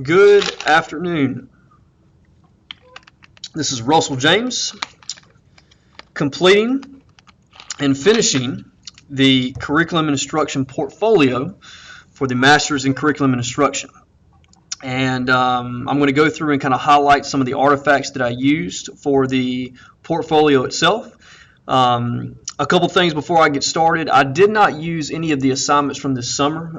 Good afternoon. This is Russell James completing and finishing the Curriculum and Instruction portfolio for the Masters in Curriculum and Instruction. And I'm going to go through and kind of highlight some of the artifacts that I used for the portfolio itself. A couple things before I get started. I did not use any of the assignments from this summer.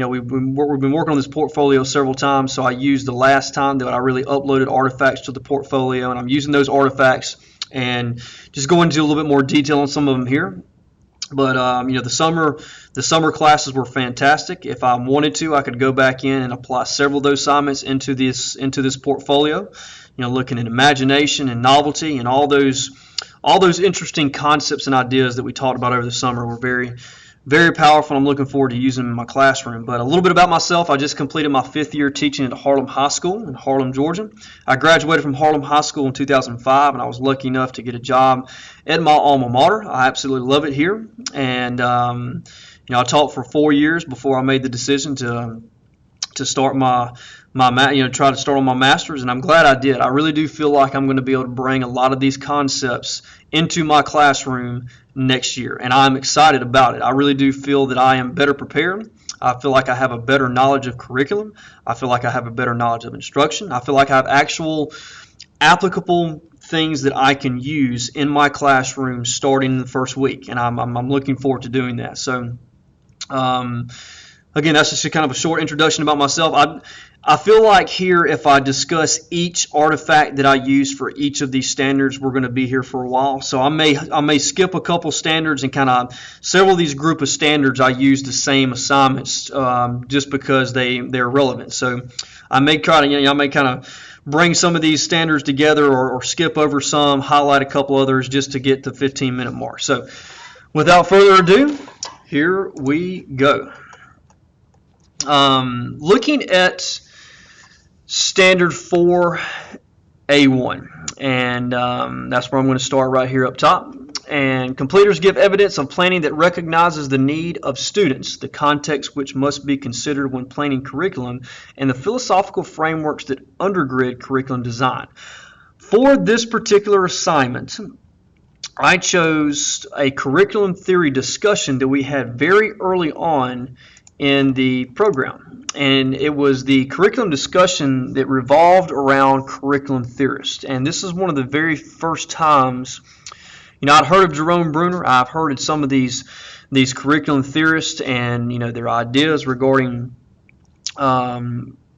We've been working on this portfolio several times, so I used the last time that I really uploaded artifacts to the portfolio, and I'm using those artifacts and just go into a little bit more detail on some of them here. But the summer classes were fantastic. If I wanted to, I could go back in and apply several of those assignments into this portfolio. Looking at imagination and novelty and all those interesting concepts and ideas that we talked about over the summer were very, very powerful. I'm looking forward to using them in my classroom. But a little bit about myself. I just completed my 5th year teaching at Harlem High School in Harlem, Georgia. I graduated from Harlem High School in 2005, and I was lucky enough to get a job at my alma mater. I absolutely love it here. And, I taught for 4 years before I made the decision to start try to start on my master's, and I'm glad I did. I really do feel like I'm going to be able to bring a lot of these concepts into my classroom next year, and I'm excited about it. I really do feel that I am better prepared. I feel like I have a better knowledge of curriculum. I feel like I have a better knowledge of instruction. I feel like I have actual applicable things that I can use in my classroom starting in the first week, and I'm looking forward to doing that. So, again, that's just kind of a short introduction about myself. I feel like here, if I discuss each artifact that I use for each of these standards, we're going to be here for a while. So I may skip a couple standards, and kind of several of these group of standards I use the same assignments just because they're relevant. So I may kind of bring some of these standards together or skip over some, highlight a couple others just to get the 15-minute mark. So without further ado, here we go. Looking at Standard 4A1, and that's where I'm going to start right here up top. And completers give evidence of planning that recognizes the need of students, the context which must be considered when planning curriculum, and the philosophical frameworks that undergird curriculum design. For this particular assignment, I chose a curriculum theory discussion that we had very early on in the program, and it was the curriculum discussion that revolved around curriculum theorists. And this is one of the very first times, I'd heard of Jerome Bruner. I've heard of some of these curriculum theorists and their ideas regarding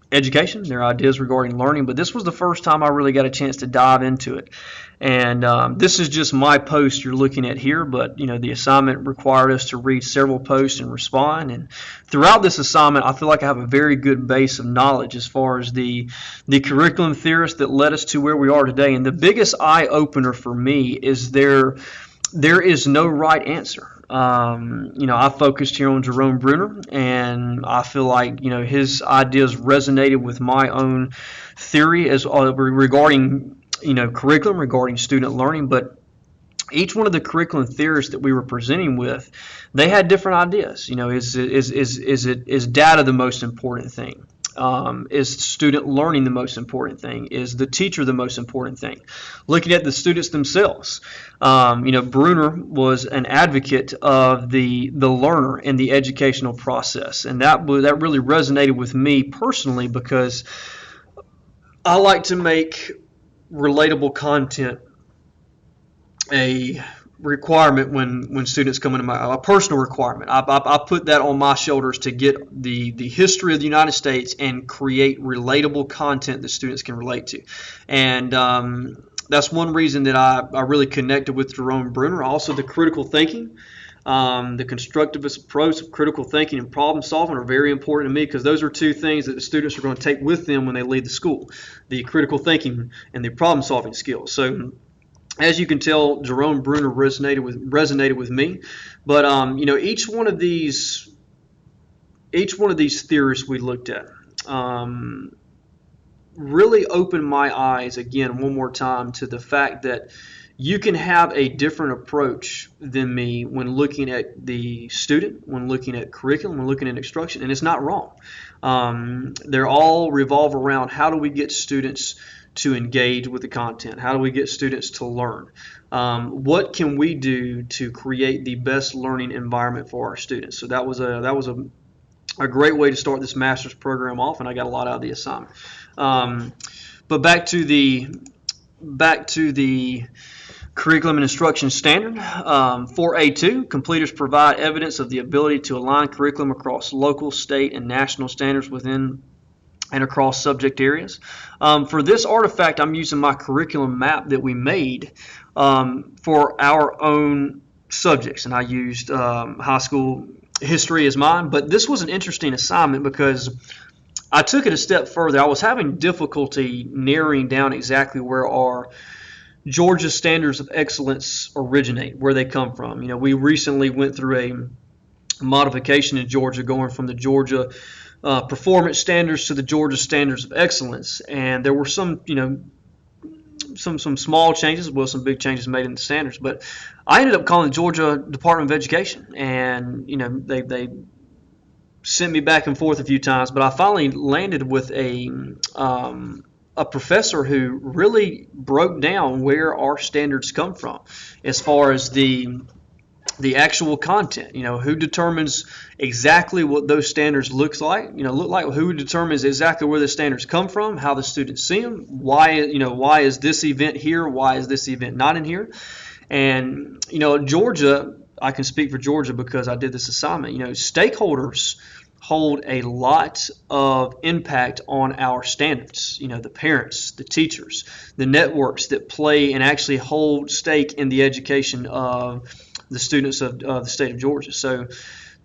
education, their ideas regarding learning, but this was the first time I really got a chance to dive into it. And this is just my post you're looking at here, but the assignment required us to read several posts and respond. And throughout this assignment, I feel like I have a very good base of knowledge as far as the curriculum theorists that led us to where we are today. And the biggest eye-opener for me is there is no right answer. I focused here on Jerome Bruner, and I feel like his ideas resonated with my own theory as regarding curriculum, regarding student learning. But each one of the curriculum theorists that we were presenting with, they had different ideas. Is data the most important thing? Is student learning the most important thing? Is the teacher the most important thing? Looking at the students themselves, Bruner was an advocate of the learner in the educational process, and that really resonated with me personally because I like to make relatable content a requirement when students come into a personal requirement. I put that on my shoulders to get the history of the United States and create relatable content that students can relate to. And that's one reason that I really connected with Jerome Bruner. Also, the critical thinking, the constructivist approach of critical thinking and problem solving are very important to me because those are two things that the students are going to take with them when they leave the school, the critical thinking and the problem solving skills. So as you can tell, Jerome Bruner resonated with me, but each one of these theorists we looked at really opened my eyes again one more time to the fact that you can have a different approach than me when looking at the student, when looking at curriculum, when looking at instruction, and it's not wrong. They're all revolve around how do we get students to engage with the content? How do we get students to learn? What can we do to create the best learning environment for our students? So that was a great way to start this master's program off, and I got a lot out of the assignment. But back to the curriculum and instruction standard. 4A2, completers provide evidence of the ability to align curriculum across local, state, and national standards within and across subject areas. For this artifact, I'm using my curriculum map that we made for our own subjects, and I used high school history as mine. But this was an interesting assignment because I took it a step further. I was having difficulty narrowing down exactly where our Georgia standards of excellence originate, where they come from. You know, we recently went through a modification in Georgia, going from the Georgia performance standards to the Georgia standards of excellence, and there were some, some small changes, well, some big changes made in the standards. But I ended up calling the Georgia Department of Education, and they sent me back and forth a few times, but I finally landed with a professor who really broke down where our standards come from as far as the actual content. Who determines exactly what those standards look like, who determines exactly where the standards come from, how the students see them, why is this event here, why is this event not in here. And Georgia, I can speak for Georgia because I did this assignment. Stakeholders hold a lot of impact on our standards. The parents, the teachers, the networks that play and actually hold stake in the education of the students of the state of Georgia. So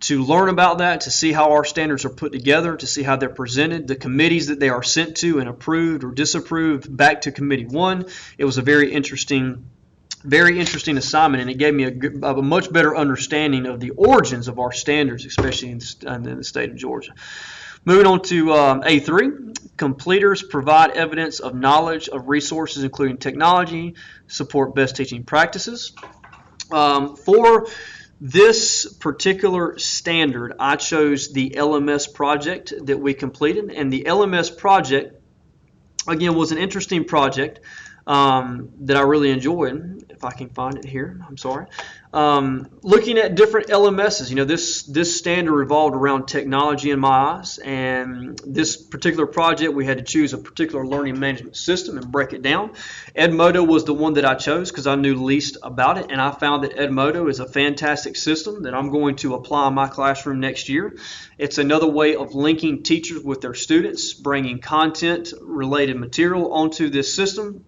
to learn about that, to see how our standards are put together, to see how they're presented, the committees that they are sent to and approved or disapproved back to Committee 1, it was a very interesting assignment, and it gave me a much better understanding of the origins of our standards, especially in the state of Georgia. Moving on to A3, completers provide evidence of knowledge of resources including technology, support best teaching practices. For this particular standard, I chose the LMS project that we completed, and the LMS project, again, was an interesting project that I really enjoyed. If I can find it here, I'm sorry. Looking at different LMSs, this standard revolved around technology in my eyes, and this particular project we had to choose a particular learning management system and break it down. Edmodo was the one that I chose because I knew least about it, and I found that Edmodo is a fantastic system that I'm going to apply in my classroom next year. It's another way of linking teachers with their students, bringing content related material onto this system,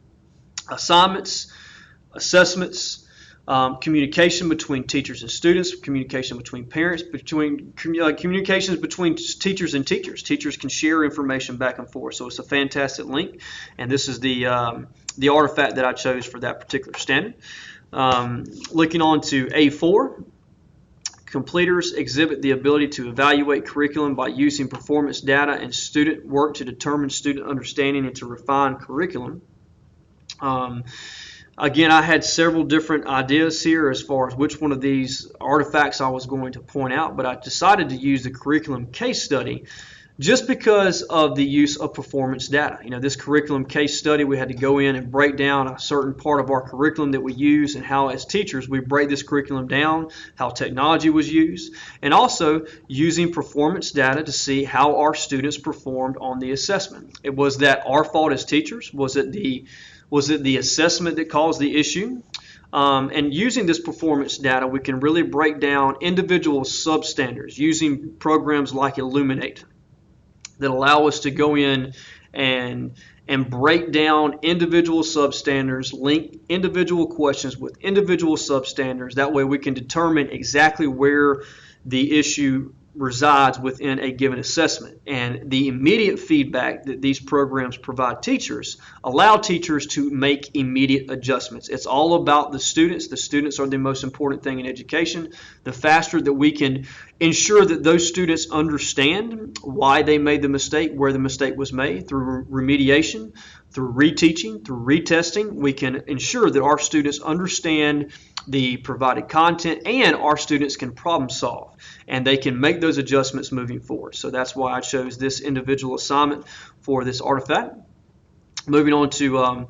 assignments, assessments, communication between teachers and students, communication between parents, communications between teachers and teachers. Teachers can share information back and forth, so it's a fantastic link, and this is the artifact that I chose for that particular standard. Looking on to A4, completers exhibit the ability to evaluate curriculum by using performance data and student work to determine student understanding and to refine curriculum. Again, I had several different ideas here as far as which one of these artifacts I was going to point out, but I decided to use the curriculum case study just because of the use of performance data. This curriculum case study, we had to go in and break down a certain part of our curriculum that we use and how as teachers we break this curriculum down, how technology was used, and also using performance data to see how our students performed on the assessment. Was that our fault as teachers? Was it the assessment that caused the issue? And using this performance data, we can really break down individual substandards using programs like Elluminate that allow us to go in and break down individual substandards, link individual questions with individual substandards. That way we can determine exactly where the issue resides within a given assessment, and the immediate feedback that these programs provide teachers allow teachers to make immediate adjustments. It's all about the students. The students are the most important thing in education. The faster that we can ensure that those students understand why they made the mistake, where the mistake was made, through remediation, through reteaching, through retesting, we can ensure that our students understand the provided content, and our students can problem solve, and they can make those adjustments moving forward. So that's why I chose this individual assignment for this artifact. Moving on to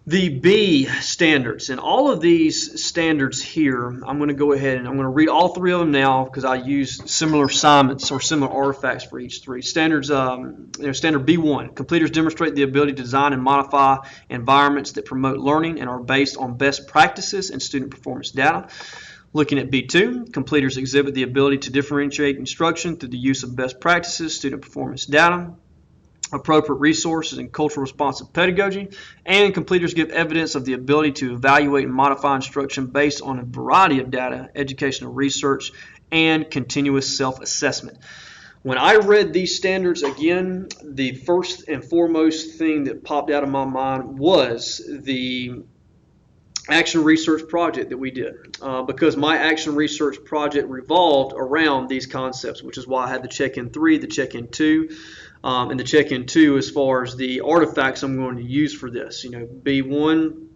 the B standards, and all of these standards here, I'm going to go ahead and I'm going to read all three of them now because I use similar assignments or similar artifacts for each three. Standards, standard B1, completers demonstrate the ability to design and modify environments that promote learning and are based on best practices and student performance data. Looking at B2, completers exhibit the ability to differentiate instruction through the use of best practices, student performance data, appropriate resources, and cultural responsive pedagogy, and completers give evidence of the ability to evaluate and modify instruction based on a variety of data, educational research, and continuous self-assessment. When I read these standards again, the first and foremost thing that popped out of my mind was the action research project that we did, because my action research project revolved around these concepts, which is why I had the check-in 3, the check-in 2, and the check-in 2 as far as the artifacts I'm going to use for this. B1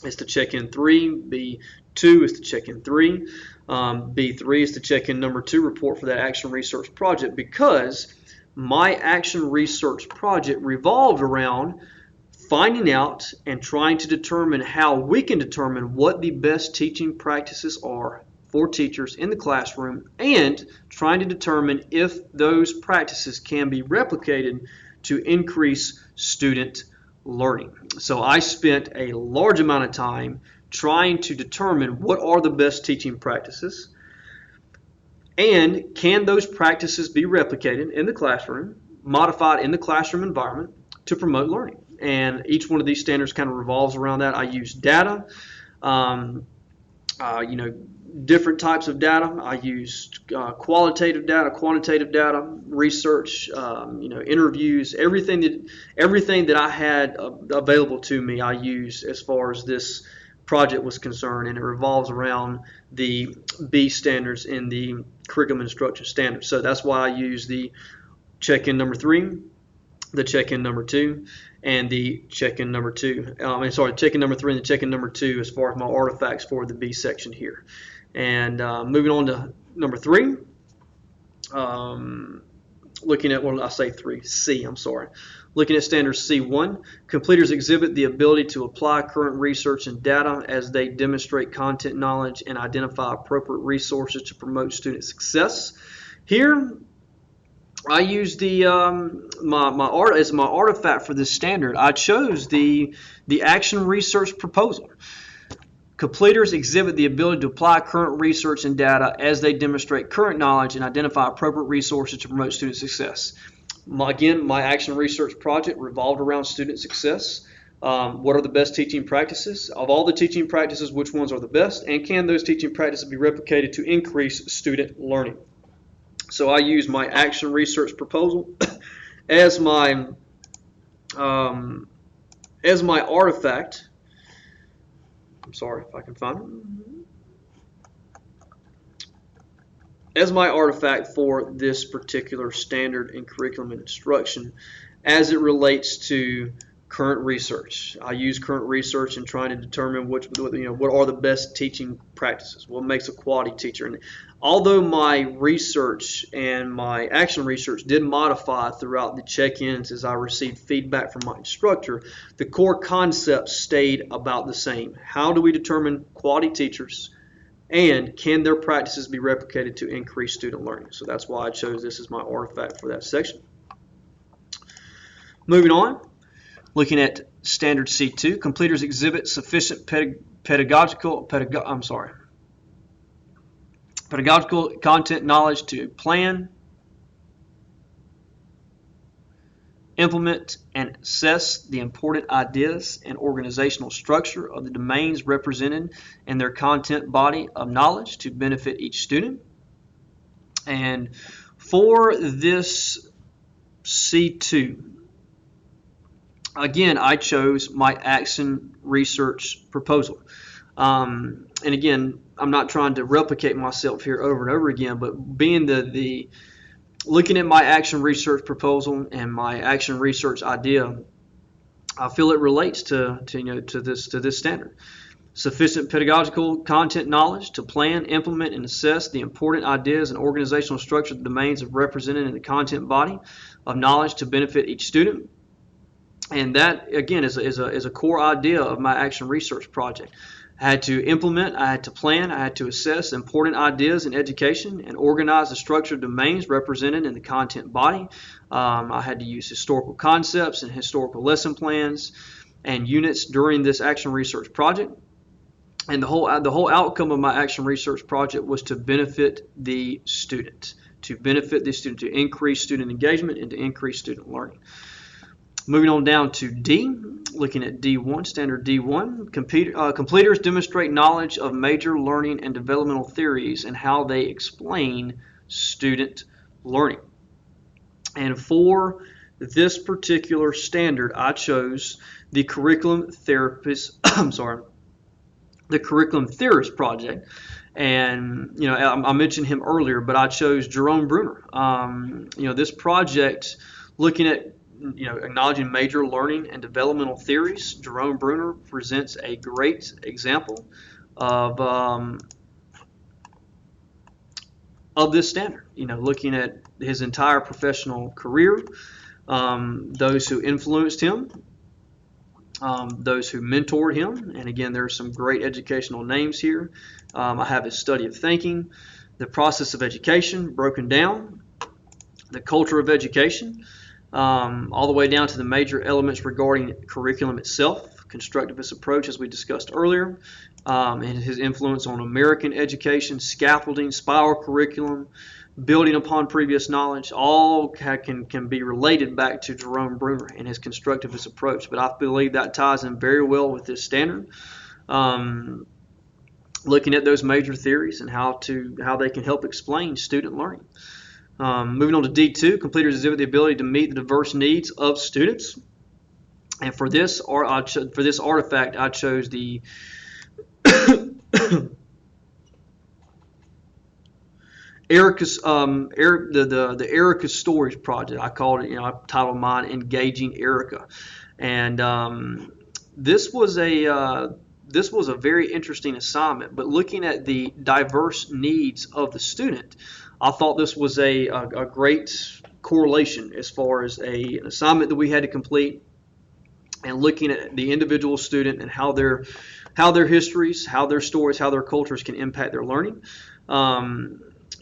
is to check-in 3, B2 is to check-in 3, B3 is to check-in number 2 report for that action research project, because my action research project revolved around finding out and trying to determine how we can determine what the best teaching practices are for teachers in the classroom, and trying to determine if those practices can be replicated to increase student learning. So I spent a large amount of time trying to determine what are the best teaching practices, and can those practices be replicated in the classroom, modified in the classroom environment to promote learning. And each one of these standards kind of revolves around that. I use data, different types of data. I used qualitative data, quantitative data, research, interviews, everything that I had available to me, I used as far as this project was concerned, and it revolves around the B standards in the curriculum instruction standards. So that's why I use the check-in number 3, the check-in number 2, and the check-in number 2. Check-in number 3 and the check-in number 2 as far as my artifacts for the B section here. And moving on to number 3, looking at, well, I say 3, C, I'm sorry. Looking at standard C1, completers exhibit the ability to apply current research and data as they demonstrate content knowledge and identify appropriate resources to promote student success. Here, I used the as my artifact for this standard. I chose the action research proposal. Completers exhibit the ability to apply current research and data as they demonstrate current knowledge and identify appropriate resources to promote student success. Again, my action research project revolved around student success. What are the best teaching practices? Of all the teaching practices, which ones are the best? And can those teaching practices be replicated to increase student learning? So I use my action research proposal as my artifact. I'm sorry if I can find it. As my artifact for this particular standard in curriculum and instruction as it relates to current research. I use current research in trying to determine what are the best teaching practices, what makes a quality teacher. And although my research and my action research did modify throughout the check-ins as I received feedback from my instructor, the core concepts stayed about the same. How do we determine quality teachers? And can their practices be replicated to increase student learning? So that's why I chose this as my artifact for that section. Moving on, looking at standard C2, completers exhibit sufficient pedagogical content knowledge to plan, implement, and assess the important ideas and organizational structure of the domains represented in their content body of knowledge to benefit each student. And for this C2, again, I chose my action research proposal. And again, I'm not trying to replicate myself here over and over again, but being the looking at my action research proposal and my action research idea, I feel it relates to this standard. Sufficient pedagogical content knowledge to plan, implement, and assess the important ideas and organizational structure of the domains represented in the content body of knowledge to benefit each student. And that, again, is a core idea of my action research project. I had to implement, I had to plan, I had to assess important ideas in education and organize the structured domains represented in the content body. I had to use historical concepts and historical lesson plans and units during this action research project. And the whole outcome of my action research project was to benefit the student, to increase student engagement and to increase student learning. Moving on down to D, looking at D1, standard D1, completers demonstrate knowledge of major learning and developmental theories and how they explain student learning. And for this particular standard, I chose the curriculum theorist project. And I mentioned him earlier, but I chose Jerome Bruner. This project, looking at acknowledging major learning and developmental theories, Jerome Bruner presents a great example of this standard. Looking at his entire professional career, those who influenced him, those who mentored him, and again, there are some great educational names here. I have his study of thinking, the process of education broken down, the culture of education, all the way down to the major elements regarding curriculum itself, constructivist approach as we discussed earlier, and his influence on American education, scaffolding, spiral curriculum, building upon previous knowledge, all can be related back to Jerome Bruner and his constructivist approach. But I believe that ties in very well with this standard. Looking at those major theories and how they can help explain student learning. Moving on to D2, completers exhibit the ability to meet the diverse needs of students. And for this artifact, I chose the Erica's the Erica Stories project. I called it, I titled mine "Engaging Erica," and this was a very interesting assignment. But looking at the diverse needs of the student, I thought this was a great correlation as far as an assignment that we had to complete, and looking at the individual student and how their histories, how their stories, how their cultures can impact their learning.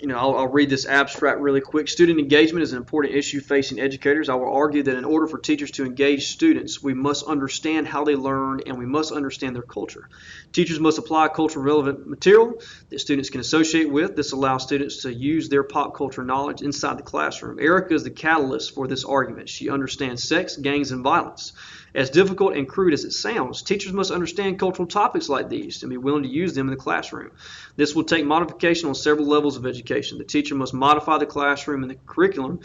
I'll read this abstract really quick. Student engagement is an important issue facing educators. I will argue that in order for teachers to engage students, we must understand how they learn and we must understand their culture. Teachers must apply culturally relevant material that students can associate with. This allows students to use their pop culture knowledge inside the classroom. Erica is the catalyst for this argument. She understands sex, gangs, and violence. As difficult and crude as it sounds, teachers must understand cultural topics like these and be willing to use them in the classroom. This will take modification on several levels of education. The teacher must modify the classroom, and the curriculum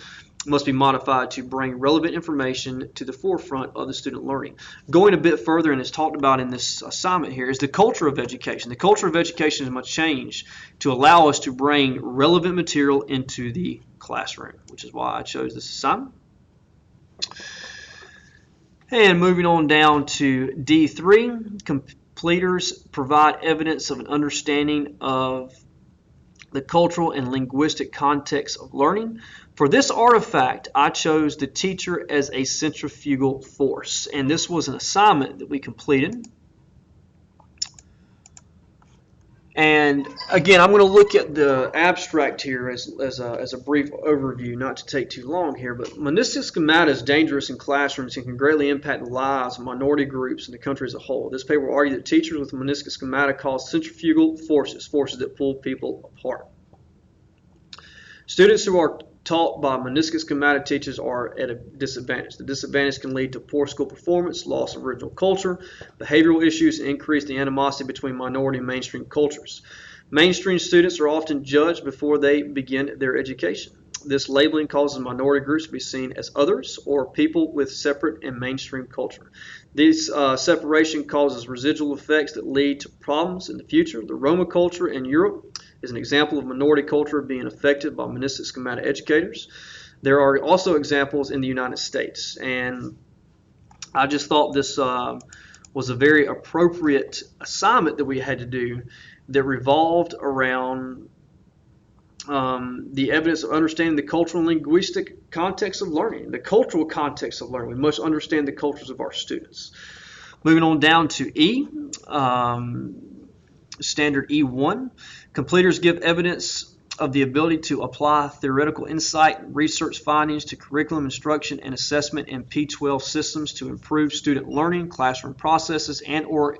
must be modified to bring relevant information to the forefront of the student learning. Going a bit further, and it's talked about in this assignment here, is the culture of education. The culture of education must change to allow us to bring relevant material into the classroom, which is why I chose this assignment. And moving on down to D3, completers provide evidence of an understanding of the cultural and linguistic context of learning. For this artifact, I chose the teacher as a centrifugal force, and this was an assignment that we completed. And again, I'm going to look at the abstract here as a brief overview, not to take too long here, but meniscus schemata is dangerous in classrooms and can greatly impact the lives of minority groups and the country as a whole. This paper will argue that teachers with meniscus schemata cause centrifugal forces that pull people apart. Students who are taught by meniscus schemata teachers are at a disadvantage. The disadvantage can lead to poor school performance, loss of original culture, behavioral issues, and increase the animosity between minority and mainstream cultures. Mainstream students are often judged before they begin their education. This labeling causes minority groups to be seen as others or people with separate and mainstream culture. This separation causes residual effects that lead to problems in the future. The Roma culture in Europe is an example of minority culture being affected by monistic schematic educators. There are also examples in the United States, and I just thought this was a very appropriate assignment that we had to do that revolved around the evidence of understanding the cultural and linguistic context of learning, the cultural context of learning. We must understand the cultures of our students. Moving on down to E, standard E1, completers give evidence of the ability to apply theoretical insight and research findings to curriculum instruction and assessment in P12 systems to improve student learning, classroom processes, and or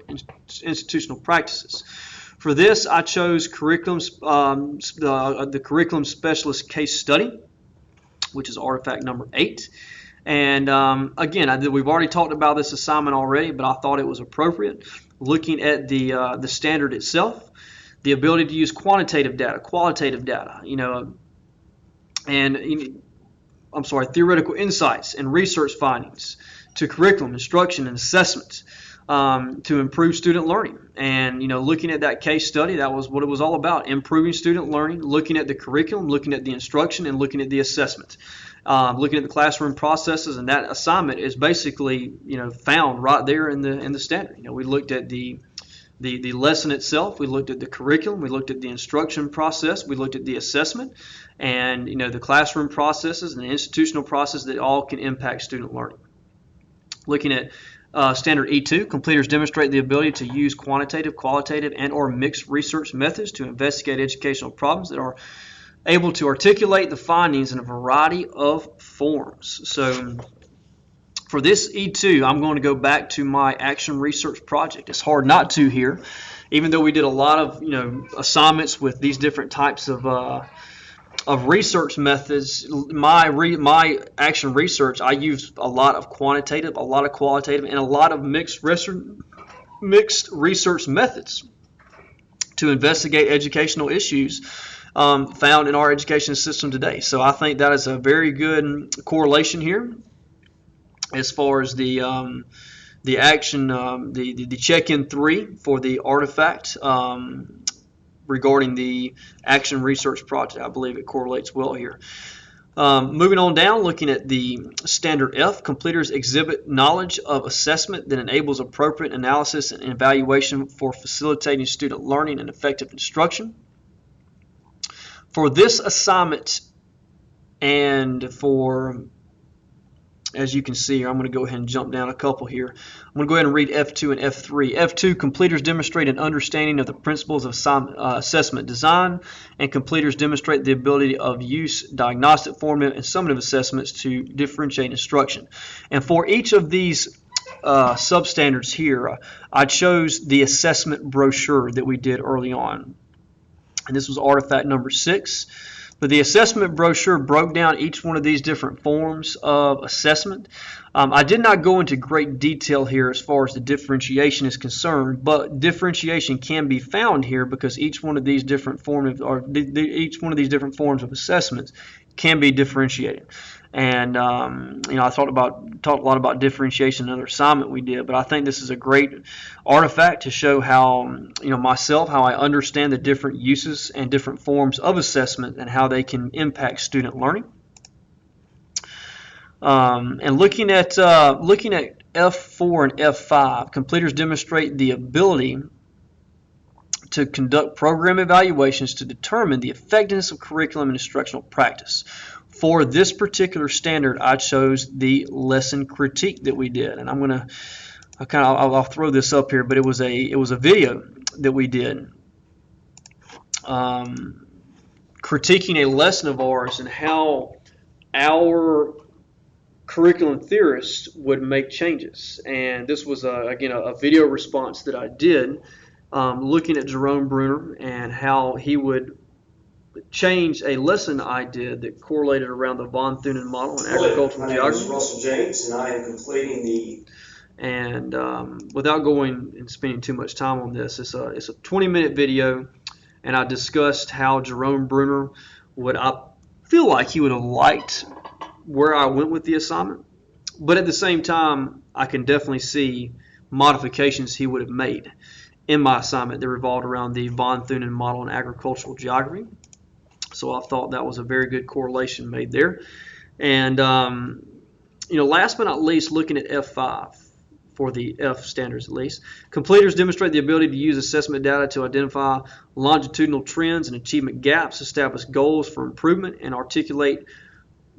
institutional practices. For this, I chose the curriculum specialist case study, which is artifact number 8. And again, we've already talked about this assignment already, but I thought it was appropriate. Looking at the standard itself, the ability to use quantitative data, qualitative data, theoretical insights and research findings to curriculum, instruction, and assessment to improve student learning. And looking at that case study, that was what it was all about: improving student learning, looking at the curriculum, looking at the instruction, and looking at the assessment. Looking at the classroom processes, and that assignment is basically found right there in the standard. We looked at the lesson itself, we looked at the curriculum, we looked at the instruction process, we looked at the assessment, and the classroom processes and the institutional process that all can impact student learning. Looking at standard E2, completers demonstrate the ability to use quantitative, qualitative, and or mixed research methods to investigate educational problems that are able to articulate the findings in a variety of forms. So for this E2, I'm going to go back to my action research project. It's hard not to here, even though we did a lot of assignments with these different types of research methods. My action research, I used a lot of quantitative, a lot of qualitative, and a lot of mixed research methods to investigate educational issues found in our education system today. So I think that is a very good correlation here as far as the action, the check-in 3 for the artifact regarding the action research project. I believe it correlates well here. Moving on down, looking at the standard F, completers exhibit knowledge of assessment that enables appropriate analysis and evaluation for facilitating student learning and effective instruction. For this assignment, and for, as you can see here, I'm going to go ahead and jump down a couple here. I'm going to go ahead and read F2 and F3. F2, completers demonstrate an understanding of the principles of assessment design, and completers demonstrate the ability of use diagnostic, formative, and summative assessments to differentiate instruction. And for each of these substandards here, I chose the assessment brochure that we did early on. And this was artifact number 6. But the assessment brochure broke down each one of these different forms of assessment. I did not go into great detail here as far as the differentiation is concerned, but differentiation can be found here because each one of these different forms of assessments can be differentiated. And I talked a lot about differentiation in another assignment we did, but I think this is a great artifact to show how how I understand the different uses and different forms of assessment and how they can impact student learning. And looking at F4 and F5, completers demonstrate the ability to conduct program evaluations to determine the effectiveness of curriculum and instructional practice. For this particular standard, I chose the lesson critique that we did, and I'll throw this up here, but it was a video that we did critiquing a lesson of ours and how our curriculum theorists would make changes. And this was again a video response that I did looking at Jerome Bruner and how he would change a lesson I did that correlated around the von Thunen model and agricultural geography. My name is Russell James, and I am completing the. And without going and spending too much time on this, it's a 20-minute video and I discussed how Jerome Bruner I feel like he would have liked where I went with the assignment. But at the same time, I can definitely see modifications he would have made in my assignment that revolved around the von Thunen model in agricultural geography. So I thought that was a very good correlation made there. And, last but not least, looking at F5 for the F standards at least, completers demonstrate the ability to use assessment data to identify longitudinal trends and achievement gaps, establish goals for improvement, and articulate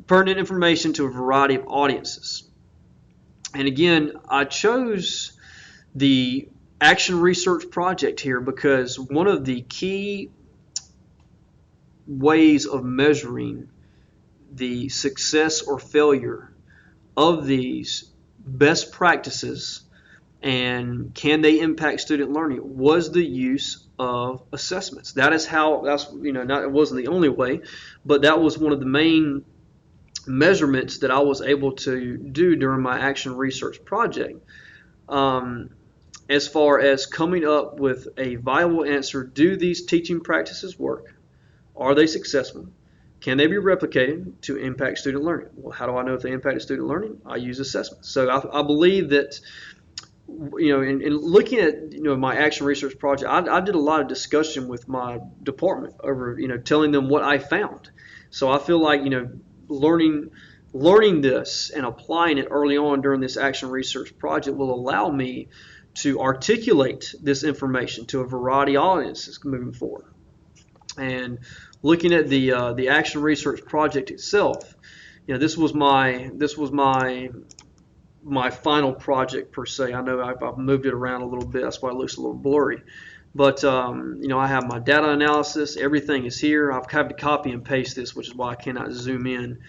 pertinent information to a variety of audiences. And again, I chose the action research project here because one of the key ways of measuring the success or failure of these best practices and can they impact student learning was the use of assessments. That is how, it wasn't the only way, but that was one of the main measurements that I was able to do during my action research project. As far as coming up with a viable answer, do these teaching practices work? Are they successful? Can they be replicated to impact student learning? Well, how do I know if they impacted student learning? I use assessments. So I believe that, in looking at, my action research project, I did a lot of discussion with my department over, telling them what I found. So I feel like, learning this and applying it early on during this action research project will allow me to articulate this information to a variety of audiences moving forward. And looking at the action research project itself, this was my final project per se. I know I've moved it around a little bit, that's why it looks a little blurry. But I have my data analysis. Everything is here. I've had to copy and paste this, which is why I cannot zoom in.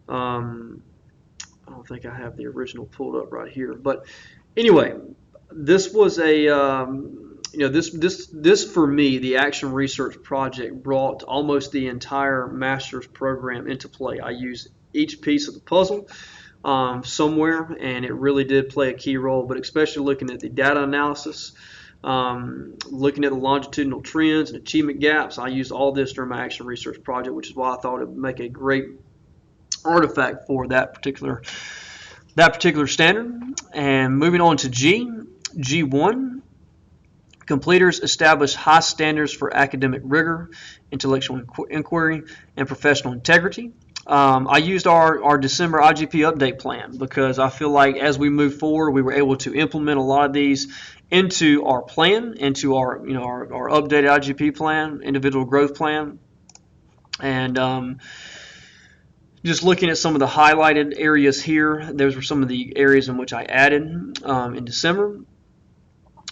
I don't think I have the original pulled up right here. But anyway, this was this for me, the action research project brought almost the entire master's program into play. I used each piece of the puzzle somewhere, and it really did play a key role. But especially looking at the data analysis, looking at the longitudinal trends and achievement gaps, I used all this during my action research project, which is why I thought it would make a great artifact for that particular standard. And moving on to G1, completers establish high standards for academic rigor, intellectual inquiry, and professional integrity. I used our December IGP update plan because I feel like as we move forward, we were able to implement a lot of these into our plan, into our updated IGP plan, individual growth plan, and just looking at some of the highlighted areas here, those were some of the areas in which I added in December.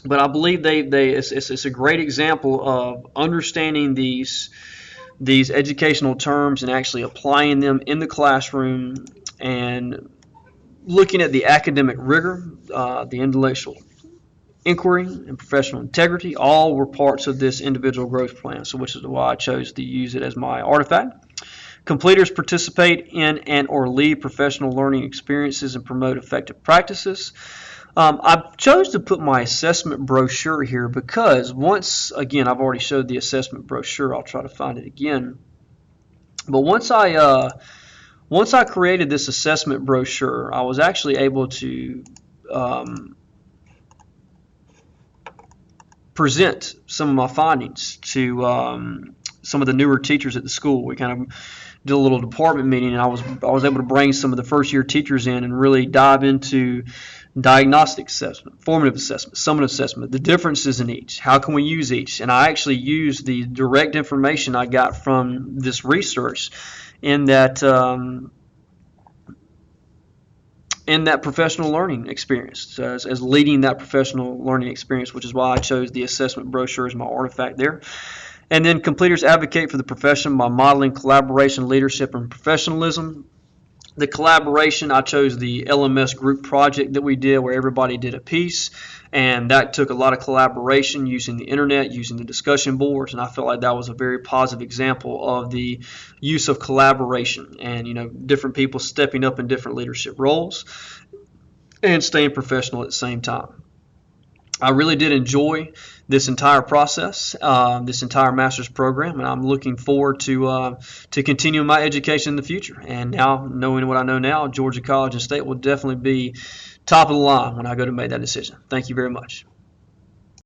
But I believe it's a great example of understanding these educational terms and actually applying them in the classroom and looking at the academic rigor, the intellectual inquiry, and professional integrity. All were parts of this individual growth plan, so which is why I chose to use it as my artifact. Completers participate in and or lead professional learning experiences and promote effective practices. I chose to put my assessment brochure here because once again, I've already showed the assessment brochure. I'll try to find it again. But once I created this assessment brochure, I was actually able to present some of my findings to some of the newer teachers at the school. We kind of did a little department meeting, and I was able to bring some of the first year teachers in and really dive into diagnostic assessment, formative assessment, summative assessment, the differences in each, how can we use each. And I actually used the direct information I got from this research in that professional learning experience, as leading that professional learning experience, which is why I chose the assessment brochure as my artifact there. And then completers advocate for the profession by modeling collaboration, leadership, and professionalism. The collaboration, I chose the LMS group project that we did where everybody did a piece, and that took a lot of collaboration using the internet, using the discussion boards, and I felt like that was a very positive example of the use of collaboration and different people stepping up in different leadership roles and staying professional at the same time. I really did enjoy this entire process, this entire master's program, and I'm looking forward to continuing my education in the future. And now, knowing what I know now, Georgia College and State will definitely be top of the line when I go to make that decision. Thank you very much.